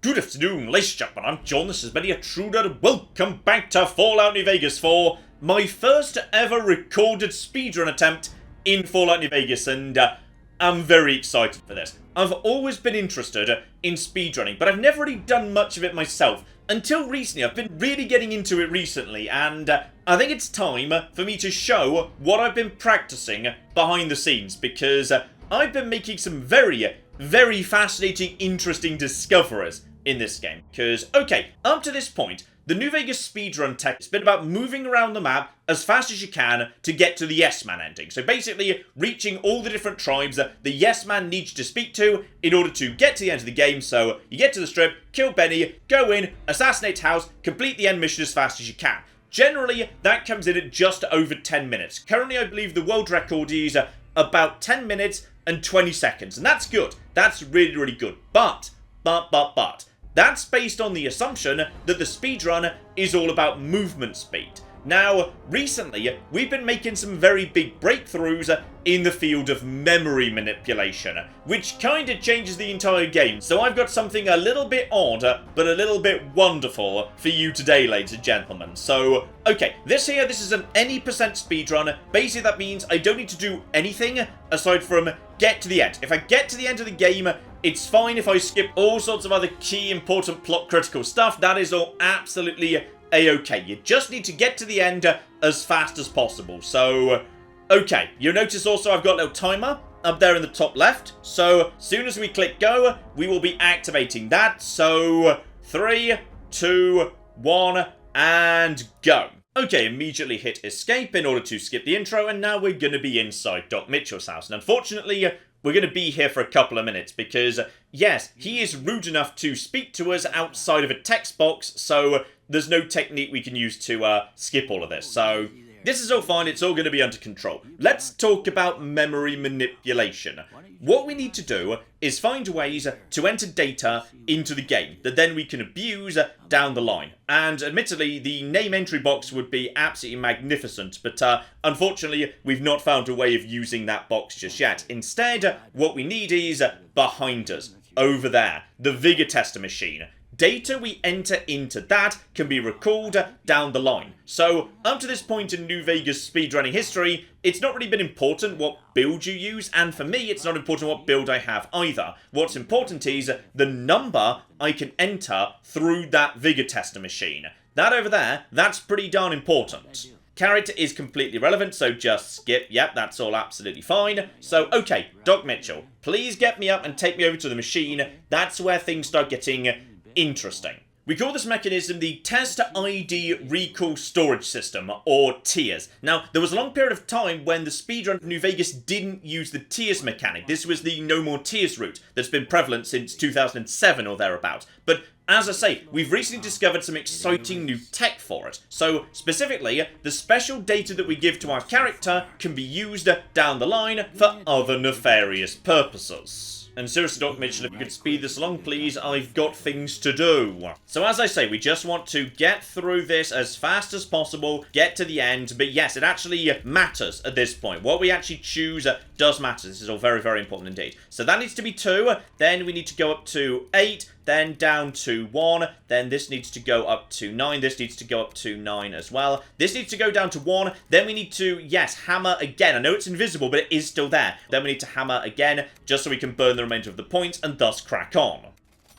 Good afternoon, ladies and gentlemen, I'm John, this is Benny Intruder, welcome back to Fallout New Vegas for my first ever recorded speedrun attempt in Fallout New Vegas, and I'm very excited for this. I've always been interested in speedrunning, but I've never really done much of it myself. Until recently, I've been really getting into it recently, and I think it's time for me to show what I've been practicing behind the scenes, because I've been making some very fascinating, interesting discoveries in this game. Because, okay, up to this point, the New Vegas speedrun tech has been about moving around the map as fast as you can to get to the Yes Man ending. So basically, reaching all the different tribes that the Yes Man needs to speak to in order to get to the end of the game. So you get to the strip, kill Benny, go in, assassinate House, complete the end mission as fast as you can. Generally, that comes in at just over 10 minutes. Currently, I believe the world record is about 10 minutes and 20 seconds, and that's good. That's really good. But, that's based on the assumption that the speedrun is all about movement speed. Now, recently, we've been making some very big breakthroughs in the field of memory manipulation, which kinda changes the entire game. So I've got something a little bit odd, but a little bit wonderful for you today, ladies and gentlemen. So, okay, this is an any percent speedrun. Basically, that means I don't need to do anything aside from get to the end. If I get to the end of the game, it's fine if I skip all sorts of other key, important, plot critical stuff. That is all absolutely a-okay. You just need to get to the end as fast as possible. So, okay. You'll notice also I've got a little timer up there in the top left. So, as soon as we click go, we will be activating that. So, 3, 2, 1, and go. Okay, immediately hit escape in order to skip the intro, and now we're going to be inside Doc Mitchell's house. And unfortunately, we're going to be here for a couple of minutes because, yes, he is rude enough to speak to us outside of a text box, so there's no technique we can use to skip all of this. So this is all fine, it's all going to be under control. Let's talk about memory manipulation. What we need to do is find ways to enter data into the game that then we can abuse down the line. And admittedly, the name entry box would be absolutely magnificent, but unfortunately, we've not found a way of using that box just yet. Instead, what we need is behind us, over there, the Vigor Tester machine. Data we enter into that can be recalled down the line. So, up to this point in New Vegas speedrunning history, it's not really been important what build you use, and for me, it's not important what build I have either. What's important is the number I can enter through that Vigor Tester machine. That over there, that's pretty darn important. Character is completely irrelevant, so just skip. Yep, that's all absolutely fine. So, okay, Doc Mitchell, please get me up and take me over to the machine. That's where things start getting interesting. We call this mechanism the Test ID Recall Storage System, or TIRS. Now, there was a long period of time when the speedrun of New Vegas didn't use the TIRS mechanic. This was the No More TIRS route that's been prevalent since 2007 or thereabouts. But as I say, we've recently discovered some exciting new tech for it. So, specifically, the special data that we give to our character can be used down the line for other nefarious purposes. And seriously, Doc Mitchell, if you could speed this along, please, I've got things to do. So as I say, we just want to get through this as fast as possible, get to the end, but yes, it actually matters at this point. What we actually choose does matter. This is all very important indeed. So that needs to be 2, then we need to go up to 8, then down to 1, then this needs to go up to 9, this needs to go up to 9 as well. This needs to go down to 1, then we need to, yes, hammer again. I know it's invisible, but it is still there. Then we need to hammer again, just so we can burn the remainder of the points and thus crack on.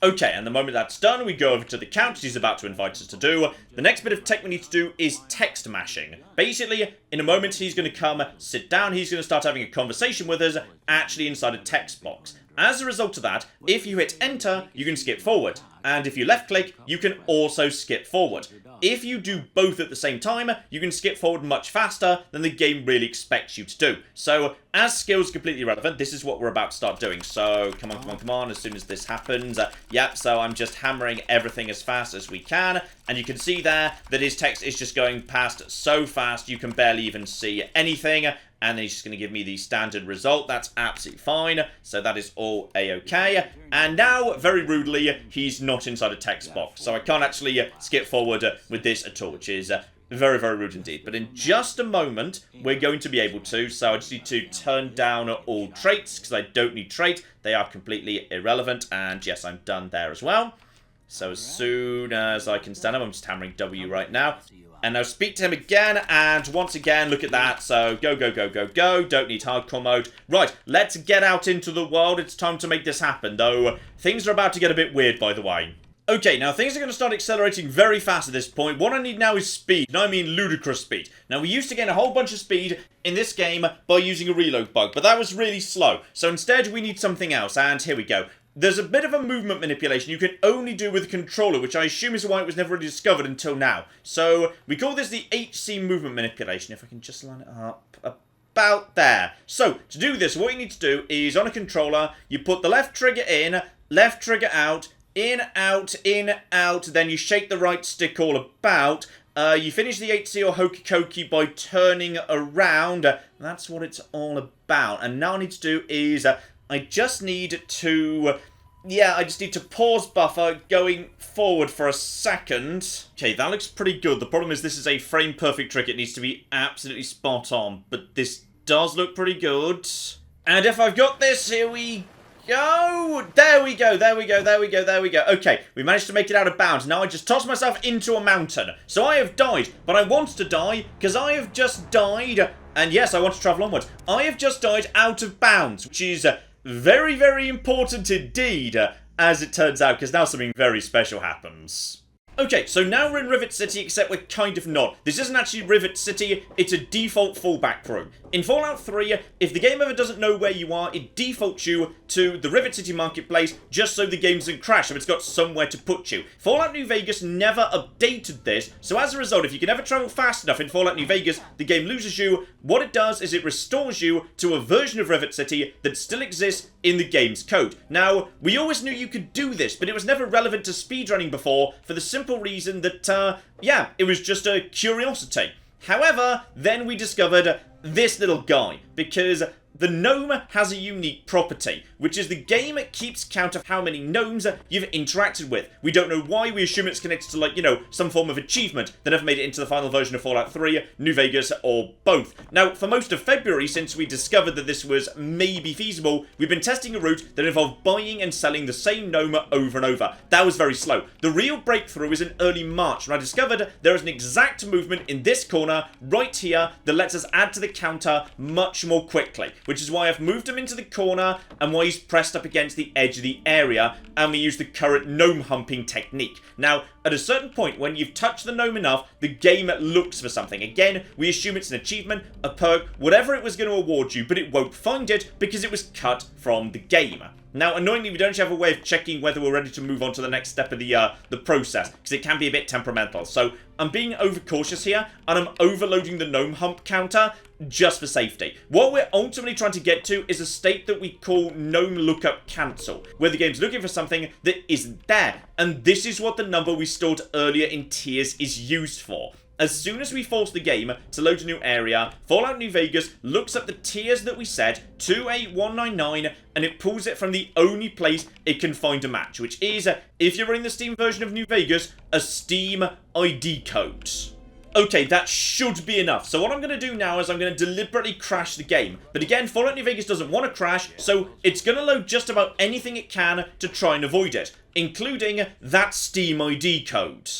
Okay, and the moment that's done, we go over to the couch he's about to invite us to do. The next bit of tech we need to do is text mashing. Basically, in a moment, he's going to come, sit down, he's going to start having a conversation with us, actually inside a text box. As a result of that, if you hit enter, you can skip forward. And if you left click, you can also skip forward. If you do both at the same time, you can skip forward much faster than the game really expects you to do. So, as skills completely irrelevant, this is what we're about to start doing. So, come on, as soon as this happens. Yep, so I'm just hammering everything as fast as we can. And you can see there that his text is just going past so fast you can barely even see anything. And then he's just going to give me the standard result. That's absolutely fine. So that is all a-okay. And now, very rudely, he's not inside a text box. So I can't actually skip forward with this at all, which is very rude indeed. But in just a moment, we're going to be able to. So I just need to turn down all traits, because I don't need trait. They are completely irrelevant. And yes, I'm done there as well. So as soon as I can stand up, I'm just hammering W right now. And now speak to him again, and once again, look at that. So go, go, go, go, go. Don't need hardcore mode. Right, let's get out into the world. It's time to make this happen, though things are about to get a bit weird, by the way. Okay, now things are going to start accelerating very fast at this point. What I need now is speed, and I mean ludicrous speed. Now, we used to gain a whole bunch of speed in this game by using a reload bug, but that was really slow. So instead, we need something else, and here we go. There's a bit of a movement manipulation you can only do with a controller, which I assume is why it was never really discovered until now. So, we call this the HC movement manipulation, if I can just line it up about there. So, to do this, what you need to do is, on a controller, you put the left trigger in, left trigger out, in, out, then you shake the right stick all about. You finish the HC or Hokey Cokey by turning around. That's what it's all about. And now what I need to do is... I just need to pause buffer going forward for a second. Okay, that looks pretty good. The problem is this is a frame perfect trick. It needs to be absolutely spot on. But this does look pretty good. And if I've got this, here we go. There we go, there we go, there we go, there we go. Okay, we managed to make it out of bounds. Now I just tossed myself into a mountain. So I have died, but I want to die because I have just died. And yes, I want to travel onwards. I have just died out of bounds, which is... very, very important indeed, as it turns out, because now something very special happens. Okay, so now we're in Rivet City, except we're kind of not. This isn't actually Rivet City, it's a default fallback room. In Fallout 3, if the game ever doesn't know where you are, it defaults you to the Rivet City Marketplace, just so the game doesn't crash, so it's got somewhere to put you. Fallout New Vegas never updated this, so as a result, if you can ever travel fast enough in Fallout New Vegas, the game loses you. What it does is it restores you to a version of Rivet City that still exists in the game's code. Now, we always knew you could do this, but it was never relevant to speedrunning before, for the simple reason that, it was just a curiosity. However, then we discovered this little guy, because the gnome has a unique property, which is the game keeps count of how many gnomes you've interacted with. We don't know why, we assume it's connected to, like, some form of achievement that never made it into the final version of Fallout 3, New Vegas, or both. Now, for most of February, since we discovered that this was maybe feasible, we've been testing a route that involved buying and selling the same gnome over and over. That was very slow. The real breakthrough is in early March, when I discovered there is an exact movement in this corner, right here, that lets us add to the counter much more quickly, which is why I've moved him into the corner and why he's pressed up against the edge of the area, and we use the current gnome humping technique. Now, at a certain point, when you've touched the gnome enough, the game looks for something. Again, we assume it's an achievement, a perk, whatever it was going to award you, but it won't find it because it was cut from the game. Now, annoyingly, we don't have a way of checking whether we're ready to move on to the next step of the process, because it can be a bit temperamental. So, I'm being overcautious here, and I'm overloading the gnome hump counter just for safety. What we're ultimately trying to get to is a state that we call gnome lookup cancel, where the game's looking for something that isn't there. And this is what the number we stored earlier in tiers is used for. As soon as we force the game to load a new area, Fallout New Vegas looks up the tiers that we set, 28199, and it pulls it from the only place it can find a match, which is, if you're in the Steam version of New Vegas, a Steam ID code. Okay, that should be enough. So what I'm going to do now is I'm going to deliberately crash the game. But again, Fallout New Vegas doesn't want to crash, so it's going to load just about anything it can to try and avoid it, including that Steam ID code.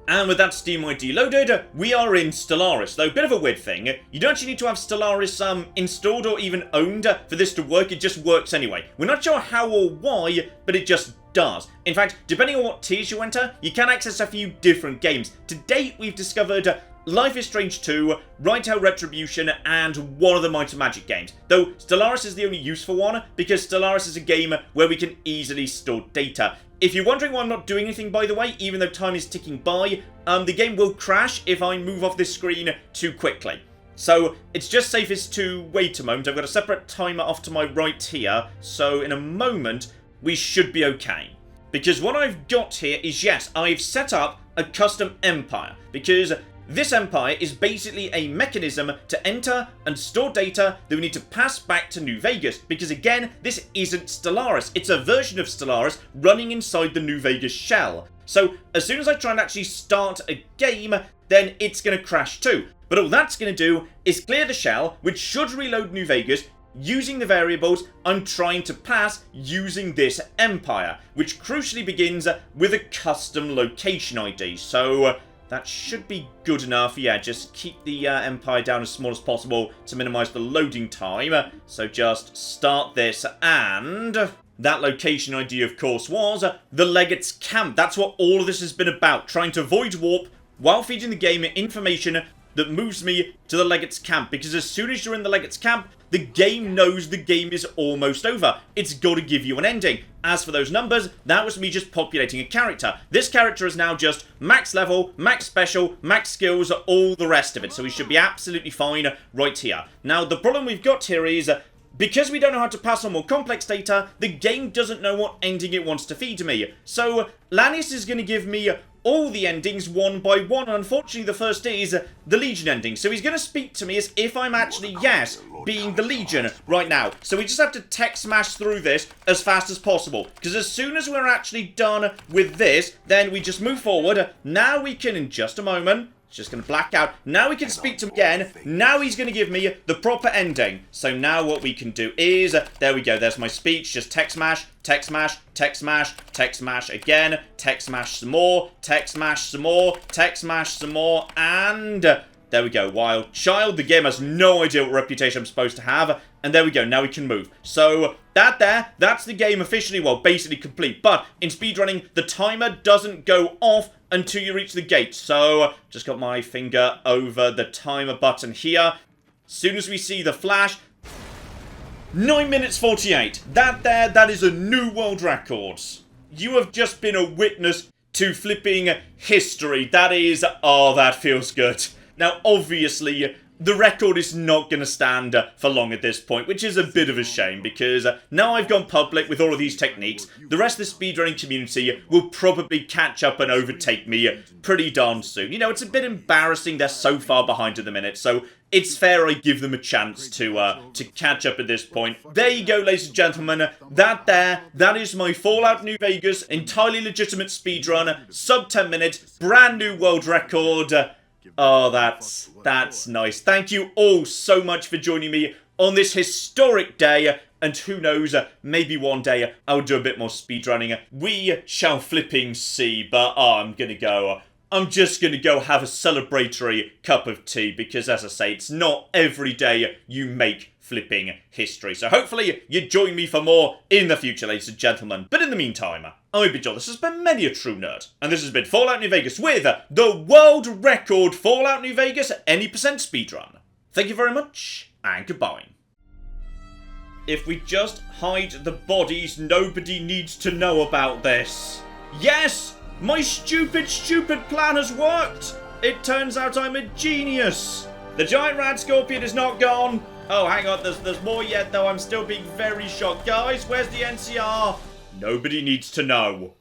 And with that Steam ID loaded, we are in Stellaris. Though, a bit of a weird thing, you don't actually need to have Stellaris installed or even owned for this to work, it just works anyway. We're not sure how or why, but it just does. In fact, depending on what tiers you enter, you can access a few different games. To date, we've discovered Life is Strange 2, Right Hell Retribution, and one of the Might and Magic games. Though Stellaris is the only useful one, because Stellaris is a game where we can easily store data. If you're wondering why I'm not doing anything, by the way, even though time is ticking by, the game will crash if I move off this screen too quickly. So it's just safest to wait a moment. I've got a separate timer off to my right here, so in a moment we should be okay. Because what I've got here is, yes, I've set up a custom empire, because this empire is basically a mechanism to enter and store data that we need to pass back to New Vegas, because again, this isn't Stellaris, it's a version of Stellaris running inside the New Vegas shell. So as soon as I try and actually start a game, then it's going to crash too. But all that's going to do is clear the shell, which should reload New Vegas, using the variables I'm trying to pass using this empire, which crucially begins with a custom location ID. So that should be good enough. Yeah, just keep the empire down as small as possible to minimize the loading time. So just start this, and that location ID, of course, was the Legate's Camp. That's what all of this has been about, trying to avoid warp while feeding the game information that moves me to the Legate's Camp, because as soon as you're in the Legate's Camp, the game knows the game is almost over. It's got to give you an ending. As for those numbers, that was me just populating a character. This character is now just max level, max special, max skills, all the rest of it, so we should be absolutely fine right here. Now, the problem we've got here is, because we don't know how to pass on more complex data, the game doesn't know what ending it wants to feed me. So, Lannis is going to give me all the endings one by one. Unfortunately, the first is the Legion ending. So he's going to speak to me as if I'm actually, yes, being the Legion right now. So we just have to tech smash through this as fast as possible. Because as soon as we're actually done with this, then we just move forward. Now we can, in just a moment, just going to black out. Now we can speak to him again. Now he's going to give me the proper ending. So now what we can do is, there we go, there's my speech. Just tech smash, tech smash, tech smash, tech smash again, tech smash some more, tech smash some more, tech smash some more, and there we go, Wild Child. The game has no idea what reputation I'm supposed to have. And there we go, now we can move. So that's the game officially, well, basically complete. But in speedrunning, the timer doesn't go off until you reach the gate. So just got my finger over the timer button here. As soon as we see the flash, 9 minutes 48. That is a new world record. You have just been a witness to flipping history. That is, oh, that feels good. Now, obviously, the record is not going to stand for long at this point, which is a bit of a shame, because now I've gone public with all of these techniques, the rest of the speedrunning community will probably catch up and overtake me pretty darn soon. You know, it's a bit embarrassing they're so far behind at the minute, so it's fair I give them a chance to catch up at this point. There you go, ladies and gentlemen. That is my Fallout New Vegas entirely legitimate speedrun, sub 10 minutes, brand new world record. Oh, that's nice. Thank you all so much for joining me on this historic day. And who knows, maybe one day I'll do a bit more speedrunning. We shall flipping see. But I'm just gonna go have a celebratory cup of tea. Because as I say, it's not every day you make flipping history. So hopefully you join me for more in the future, ladies and gentlemen. But in the meantime, I've been John. This has been Many a True Nerd. And this has been Fallout New Vegas with the world record Fallout New Vegas any percent speedrun. Thank you very much, and goodbye. If we just hide the bodies, nobody needs to know about this. Yes! My stupid plan has worked! It turns out I'm a genius! The giant rat scorpion is not gone! Oh, hang on, there's more yet, though. I'm still being very shocked. Guys, where's the NCR? Nobody needs to know.